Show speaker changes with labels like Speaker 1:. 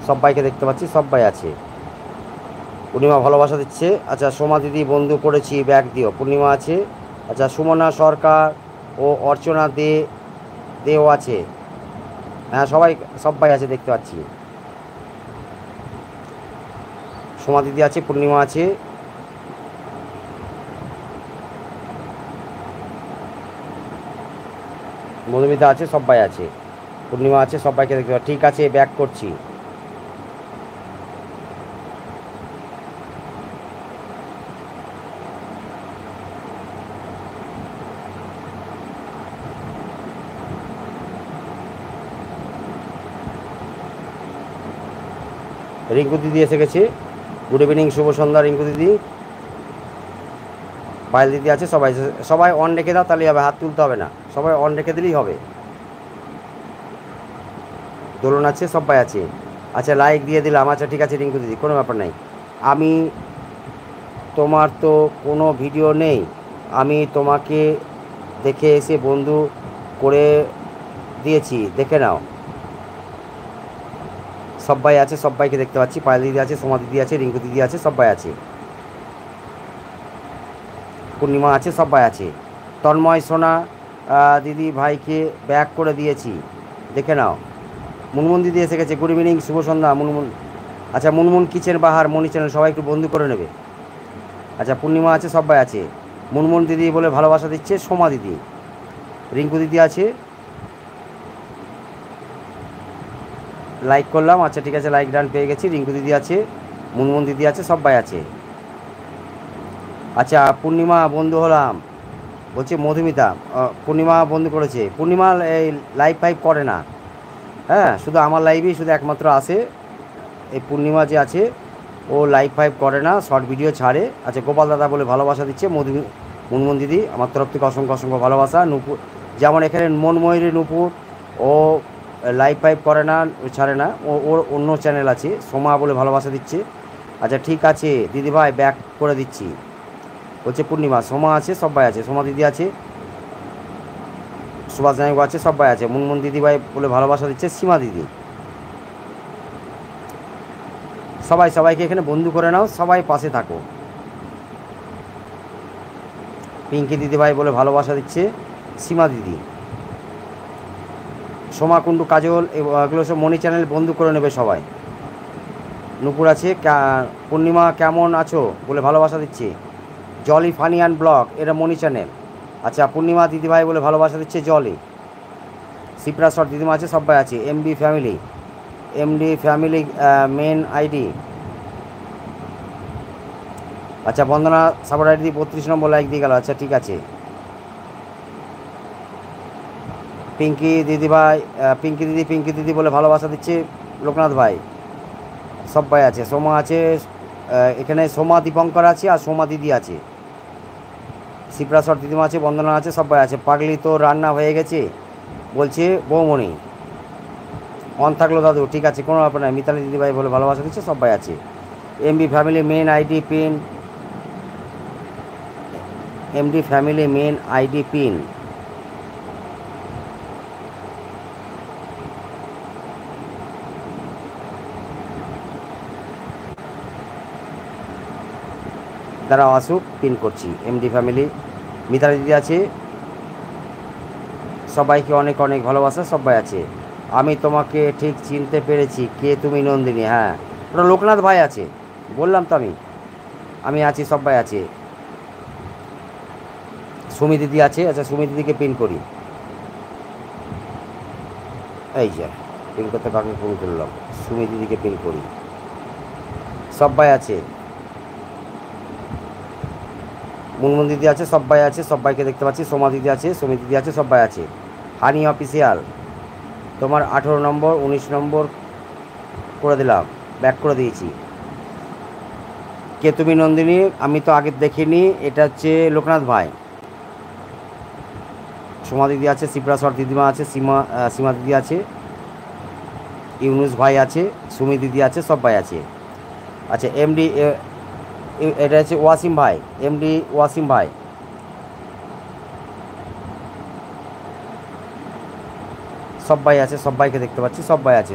Speaker 1: সবাইকে দেখতে পাচ্ছি, সবাই আছে। পূর্ণিমা ভালোবাসা দিচ্ছে। আচ্ছা, সোমা দিদি বন্ধু করেছি, ব্যাগ দিও। পূর্ণিমা আছে। আচ্ছা, সুমনা সরকার ও অর্চনা দেও আছে। হ্যাঁ, সবাই আছে, দেখতে পাচ্ছি। সোমা দিদি আছে, পূর্ণিমা আছে, মধুমিতা আছে, সবাই আছে। পূর্ণিমা আছে, সবাইকে দেখতে পাচ্ছি। ঠিক আছে, ব্যাক করছি। রিঙ্কু দিদি এসে গেছে। গুড ইভিনিং, শুভ সন্ধ্যা রিঙ্কু দিদি। পায়েল দিদি আছে, সবাই অন রেখে দাও, তাহলেই হবে, হাত তুলতে হবে না, সবাই অন রেখে দিলেই হবে। দোলন আছে, সবাই আছে। আচ্ছা, লাইক দিয়ে দিলাম। আচ্ছা, ঠিক আছে রিঙ্কু দিদি, কোনো ব্যাপার নাই। আমি তোমার তো কোনো ভিডিও নেই, আমি তোমাকে দেখে এসে বন্ধু করে দিয়েছি, দেখে নাও। সবাই আছে, সবাইকে দেখতে পাচ্ছি। পায়েল দিদি আছে, সোমা দিদি আছে, রিঙ্কু দিদি আছে, সবাই আছে। পূর্ণিমা আছে, সবাই আছে। তন্ময় সোনা দিদি ভাইকে ব্যাক করে দিয়েছি, দেখে নাও। মুনমুন দিদি এসে গেছে। গুড ইভিনিং, শুভ সন্ধ্যা মুনমুন। আচ্ছা, মুনমুন কিচেন বাহার মনি চ্যানেল, সবাই একটু বন্ধু করে নেবে। আচ্ছা, পূর্ণিমা আছে, সবাই আছে। মুনমুন দিদি বলে ভালোবাসা দিচ্ছে সোমা দিদি। রিঙ্কু দিদি আছে, লাইক করলাম। আচ্ছা, ঠিক আছে, লাইক ডান পেয়ে গেছি। রিঙ্কু দিদি আছে, মুনমুন দিদি আছে, সবাই আছে। আচ্ছা, পূর্ণিমা বন্ধু হলাম বলছে মধুমিতা। পূর্ণিমা বন্ধু করেছে। পূর্ণিমা এই লাইভ ফাইভ করে না, হ্যাঁ, শুধু আমার লাইভেই শুধু একমাত্র আসে। এই পূর্ণিমা যে আছে, ও লাইভ ফাইভ করে না, শর্ট ভিডিও ছাড়ে। আচ্ছা, গোপাল দাদা বলে ভালোবাসা দিচ্ছে মুনমুন দিদি, আমার তরফ থেকে অসংখ্য অসংখ্য ভালোবাসা। নূপুর যেমন এখানে মনময়ূরী নূপুর, ও লাইভ ফাইভ করে না, ছাড়ে না, ওর অন্য চ্যানেল আছে। সোমা বলে ভালোবাসা দিচ্ছে। আচ্ছা, ঠিক আছে দিদিভাই, ব্যাক করে দিচ্ছি বলছে পূর্ণিমা। সোমা আছে, সবাই আছে। সোমা দিদি আছে, সুভাষ নায়ক আছে, সবাই আছে। মুনমুন দিদিভাই বলে ভালোবাসা দিচ্ছে সীমা দিদি। সবাইকে এখানে বন্ধু করে নাও, সবাই পাশে থাকো। পিঙ্কি দিদিভাই বলে ভালোবাসা দিচ্ছে সীমা দিদি। সোমা কুণ্ডু কাজল এগুলো সব মনি চ্যানেল, বন্ধু করে নেবে সবাই। নুপুর আছে। পূর্ণিমা কেমন আছো বলে ভালোবাসা দিচ্ছে জলি ফানি অ্যান্ড ব্লগ, এটা মনি চ্যানেল। আচ্ছা, পূর্ণিমা দিদিভাই বলে ভালোবাসা দিচ্ছে জলি। সিপ্রা শট দিদিমা আছে, সবাই আছে। MD family main ID. আচ্ছা, বন্দনা সাপোর্ট আইডি 32 নম্বর লাইক দিয়ে গেল। আচ্ছা, ঠিক আছে। পিঙ্কি দিদি বলে ভালোবাসা দিচ্ছে লোকনাথ ভাই, সবাই আছে। সোমা আছে, এখানে সোমা দীপঙ্কর আছে, আর সোমা দিদি আছে। শিপ্রাসর দিদিমা আছে, বন্দনা আছে, সবাই আছে। পাগলি তো রান্না হয়ে গেছে বলছে বৌমণি। অন থাকলো দাদু, ঠিক আছে, কোনো ব্যাপার নাই। মিতালি দিদিভাই বলে ভালোবাসা দিচ্ছে, সবাই আছে। MD family main ID pin. তারা আসুক, পিন করছি। এমডি ফ্যামিলি, মিতালি দিদি আছে, সবাইকে অনেক অনেক ভালোবাসা, সবাই আছে। আমি তোমাকে ঠিক চিনতে পেরেছি, কে তুমি? নন্দিনী। হ্যাঁ, ওটা লোকনাথ ভাই আছে, বললাম তো আমি আছি, সবাই আছে। সুমি দিদি আছে। আচ্ছা, সুমি দিদিকে পিন করি। এই যে পিন করতে কাকে ফোন করলাম, সুমি দিদিকে পিন করি, সবাই আছে। মুনমুন দিদি আছে, সবাই আছে, সবাইকে দেখতে পাচ্ছি। সোমা দিদি আছে, সুমি দিদি আছে, সবাই আছে। হানি অফিসিয়াল, তোমার 18 নম্বর 19 নম্বর করে দিলাম, ব্যাক করে দিয়েছি। কে তুমি? নন্দিনী, আমি তো আগে দেখিনি, এটা হচ্ছে লোকনাথ ভাই। সোমা দিদি আছে, শিপ্রাসর দিদিমা আছে, সীমা দিদি আছে, ইউনুস ভাই আছে, সুমি দিদি আছে, সবাই আছে। আচ্ছা, এমডি, এটা হচ্ছে ওয়াসিম ভাই, এমডি ওয়াসিম ভাই, সবাই আছে, সবাইকে দেখতে পাচ্ছি, সবাই আছে।